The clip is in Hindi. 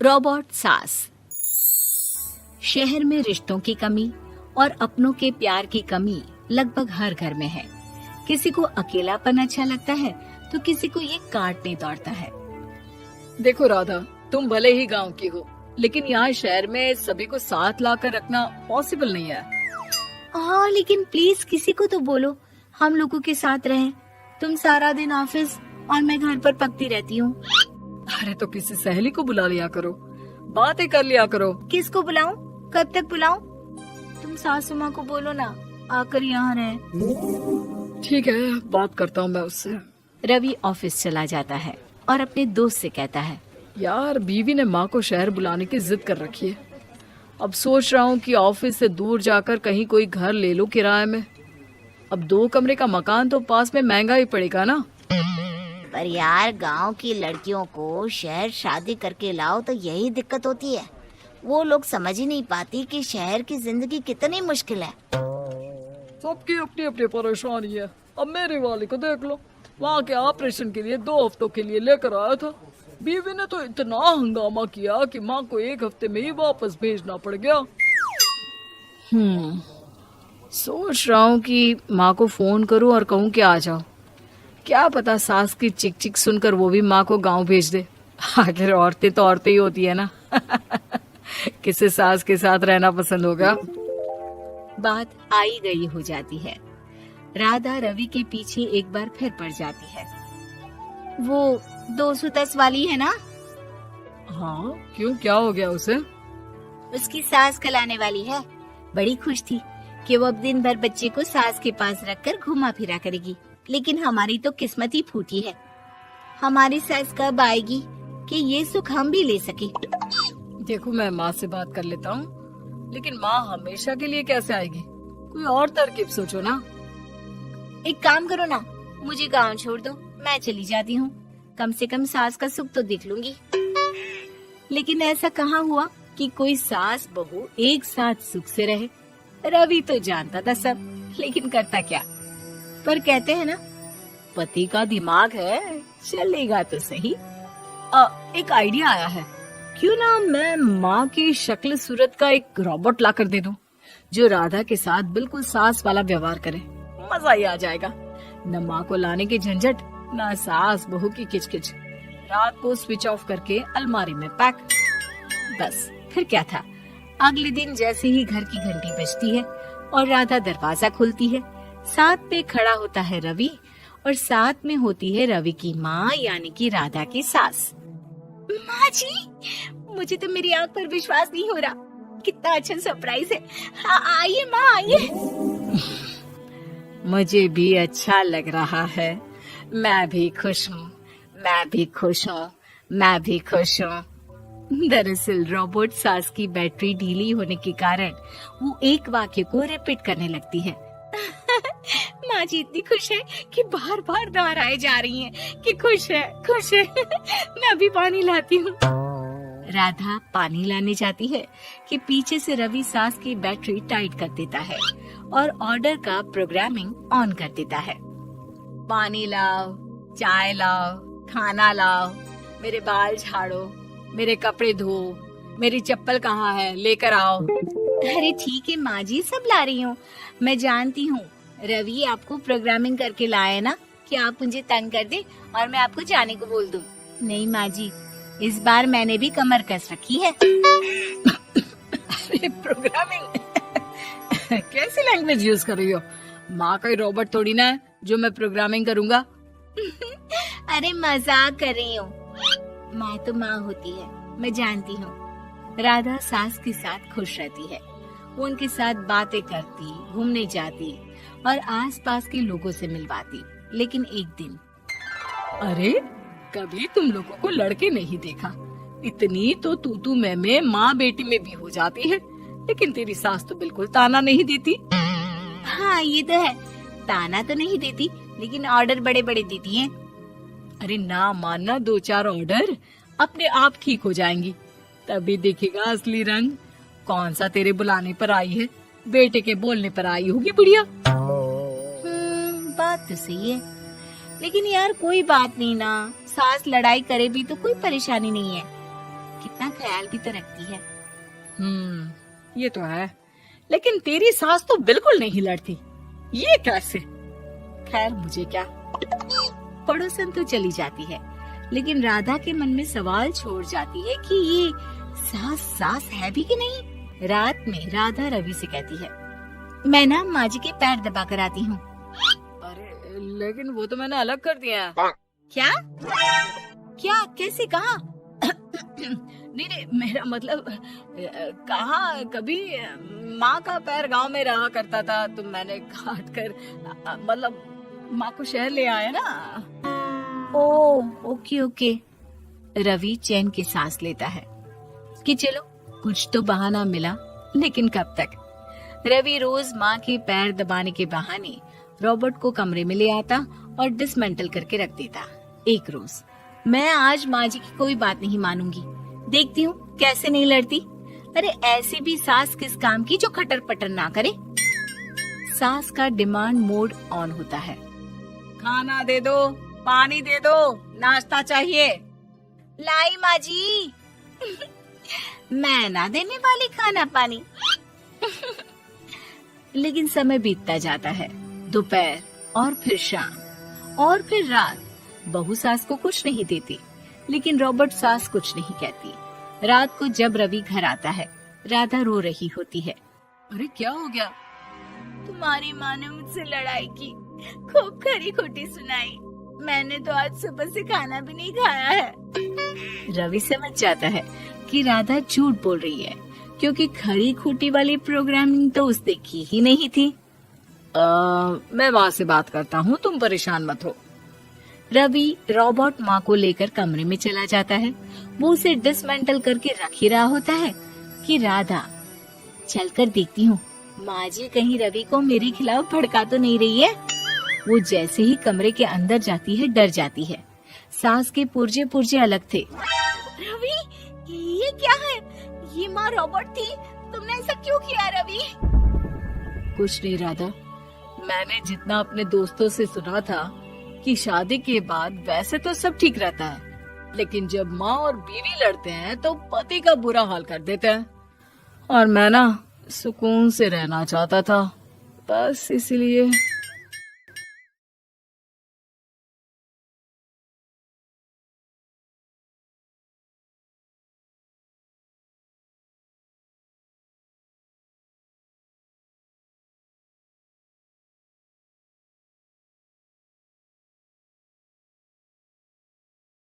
रोबोट सास। शहर में रिश्तों की कमी और अपनों के प्यार की कमी लगभग हर घर में है। किसी को अकेलापन अच्छा लगता है तो किसी को ये काटने दौड़ता है। देखो राधा, तुम भले ही गांव की हो, लेकिन यहाँ शहर में सभी को साथ लाकर रखना पॉसिबल नहीं है। हाँ, लेकिन प्लीज किसी को तो बोलो हम लोगों के साथ रहें। तुम सारा दिन ऑफिस और मैं घर पर पकती रहती हूँ। अरे तो किसी सहेली को बुला लिया करो, बातें कर लिया करो। किसको बुलाऊं? कब तक बुलाऊं? तुम सासू माँ को बोलो ना आकर यहाँ रहे। ठीक है, बात करता हूँ मैं उससे। रवि ऑफिस चला जाता है और अपने दोस्त से कहता है, यार बीवी ने माँ को शहर बुलाने की जिद कर रखी है। अब सोच रहा हूँ कि ऑफिस से दूर जाकर कहीं कोई घर ले लो किराए में। अब 2 कमरे का मकान तो पास में महंगा ही पड़ेगा ना। पर यार गांव की लड़कियों को शहर शादी करके लाओ तो यही दिक्कत होती है। वो लोग समझ ही नहीं पाती कि शहर की जिंदगी कितनी मुश्किल है। सबकी अपनी अपनी परेशानी है। अब मेरे वाले को देख लो, वहाँ के ऑपरेशन के लिए 2 हफ्तों के लिए लेकर आया था। बीवी ने तो इतना हंगामा किया कि माँ को 1 हफ्ते में ही वापस भेजना पड़ गया। सोच रहा हूँ कि माँ को फोन करूँ और कहूँ कि आ जाओ। क्या पता सास की चिक चिक सुनकर वो भी माँ को गांव भेज दे। आखिर औरतें तो औरतें ही होती है ना। किसे सास के साथ रहना पसंद होगा। बात आई गई हो जाती है। राधा रवि के पीछे एक बार फिर पड़ जाती है। वो 210 वाली है ना? हाँ, क्यों, क्या हो गया उसे? उसकी सास कल आने वाली है। बड़ी खुश थी कि वो अब दिन भर बच्चे को सास के पास रखकर घुमा फिरा करेगी। लेकिन हमारी तो किस्मत ही फूटी है। हमारी सास कब आएगी कि ये सुख हम भी ले सके। देखो, मैं माँ से बात कर लेता हूँ, लेकिन माँ हमेशा के लिए कैसे आएगी? कोई और तरकीब सोचो ना। एक काम करो ना, मुझे गांव छोड़ दो, मैं चली जाती हूँ। कम से कम सास का सुख तो देख लूंगी। लेकिन ऐसा कहाँ हुआ कि कोई सास बहू एक साथ सुख से रहे। रवि तो जानता था सब, लेकिन करता क्या। पर कहते हैं ना, पति का दिमाग है, चलेगा तो सही। एक आइडिया आया है। क्यों ना मैं माँ की शक्ल सूरत का एक रोबोट ला कर दे दूं, जो राधा के साथ बिल्कुल सास वाला व्यवहार करे। मजा ही आ जाएगा। न माँ को लाने की झंझट, न सास बहू की किचकिच। रात को स्विच ऑफ करके अलमारी में पैक। बस फिर क्या था। अगले दिन जैसे ही घर की घंटी बजती है और राधा दरवाजा खोलती है, साथ में खड़ा होता है रवि और साथ में होती है रवि की माँ यानी कि राधा की सास। माँ जी, मुझे तो मेरी आंख पर विश्वास नहीं हो रहा। कितना अच्छा सरप्राइज है। आइए माँ, आइए। मुझे भी अच्छा लग रहा है। मैं भी खुश हूँ, मैं भी खुश हूँ, मैं भी खुश हूँ। दरअसल रोबोट सास की बैटरी ढीली होने के कारण वो एक वाक्य को रिपीट करने लगती है। माँ जी इतनी खुश है कि बार बार दोहराए जा रही हैं कि खुश है, खुश है। मैं अभी पानी लाती हूँ। राधा पानी लाने जाती है कि पीछे से रवि सास की बैटरी टाइट कर देता है और ऑर्डर का प्रोग्रामिंग ऑन कर देता है। पानी लाओ, चाय लाओ, खाना लाओ, मेरे बाल झाड़ो, मेरे कपड़े धो, मेरी चप्पल कहाँ है, लेकर आओ। अरे ठीक है माँ जी, सब ला रही हूँ। मैं जानती हूँ रवि आपको प्रोग्रामिंग करके लाए ना कि आप मुझे तंग कर दे और मैं आपको जाने को बोल दूँ। नहीं माँ जी, इस बार मैंने भी कमर कस रखी है। प्रोग्रामिंग कैसी लैंग्वेज यूज कर रही हो? माँ का रोबोट थोड़ी ना है जो मैं प्रोग्रामिंग करूँगा। अरे मजाक कर रही हूँ। माँ तो माँ होती है, मैं जानती हूँ। राधा सास के साथ खुश रहती है। वो उनके साथ बातें करती, घूमने जाती और आसपास के लोगों से मिलवाती। लेकिन एक दिन, अरे कभी तुम लोगों को लड़के नहीं देखा। इतनी तो तू मैं माँ बेटी में भी हो जाती है, लेकिन तेरी सास तो बिल्कुल ताना नहीं देती। हाँ ये तो है, ताना तो नहीं देती, लेकिन ऑर्डर बड़े बड़े देती है। अरे ना मानना, 2-4 ऑर्डर अपने आप ठीक हो जाएंगी। तभी देखेगा असली रंग। कौन सा तेरे बुलाने पर आई है, बेटे के बोलने पर आई होगी बुढ़िया। बात तो सही है, लेकिन यार कोई बात नहीं ना, सास लड़ाई करे भी तो कोई परेशानी नहीं है। कितना ख्याल भी तो रखती है। ये तो है, लेकिन तेरी सास तो बिल्कुल नहीं लड़ती, ये कैसे? खैर मुझे क्या। पड़ोसन तो चली जाती है, लेकिन राधा के मन में सवाल छोड़ जाती है कि ये सास है भी कि नहीं। रात में राधा रवि से कहती है, मैं ना माँ जी के पैर दबा कर आती हूँ। अरे लेकिन वो तो मैंने अलग कर दिया है। क्या क्या कैसे कहा? नहीं, मेरा मतलब कहा कभी माँ का पैर गांव में रहा करता था, तो मैंने काट कर मतलब माँ को शहर ले आया ना। Okay okay. रवि चैन की सांस लेता है कि चलो कुछ तो बहाना मिला, लेकिन कब तक। रवि रोज माँ के पैर दबाने के बहाने रॉबर्ट को कमरे में ले आता और डिसमेंटल करके रख देता। एक रोज, मैं आज माँ जी की कोई बात नहीं मानूंगी, देखती हूँ कैसे नहीं लड़ती। अरे ऐसी भी सास किस काम की जो खटर पटर ना करे। सास का डिमांड मोड ऑन होता है। खाना दे दो, पानी दे दो, नाश्ता चाहिए। लाई माँ जी। मैं ना देने वाली खाना पानी। लेकिन समय बीतता जाता है, दोपहर और फिर शाम और फिर रात। बहू सास को कुछ नहीं देती, लेकिन रॉबर्ट सास कुछ नहीं कहती। रात को जब रवि घर आता है, राधा रो रही होती है। अरे क्या हो गया? तुम्हारी माँ ने मुझसे लड़ाई की, खूब खरी खोटी सुनाई। मैंने तो आज सुबह से खाना भी नहीं खाया है। रवि समझ जाता है कि राधा झूठ बोल रही है, क्योंकि खरी खोटी वाली प्रोग्रामिंग तो उसने की ही नहीं थी। मैं माँ से बात करता हूँ, तुम परेशान मत हो। रवि रॉबर्ट माँ को लेकर कमरे में चला जाता है। वो उसे डिसमेंटल करके रख ही रहा होता है कि राधा, चलकर देखती हूँ माँ जी कहीं रवि को मेरे खिलाफ भड़का तो नहीं रही है। वो जैसे ही कमरे के अंदर जाती है, डर जाती है। सास के पुर्जे पुर्जे अलग थे। रवि, ये क्या है? ये माँ रॉबर्ट थी, तुमने ऐसा क्यों किया रवि? कुछ नहीं राधा, मैंने जितना अपने दोस्तों से सुना था कि शादी के बाद वैसे तो सब ठीक रहता है, लेकिन जब माँ और बीवी लड़ते हैं तो पति का बुरा हाल कर देते हैं। और मैं ना सुकून से रहना चाहता था, बस इसलिए।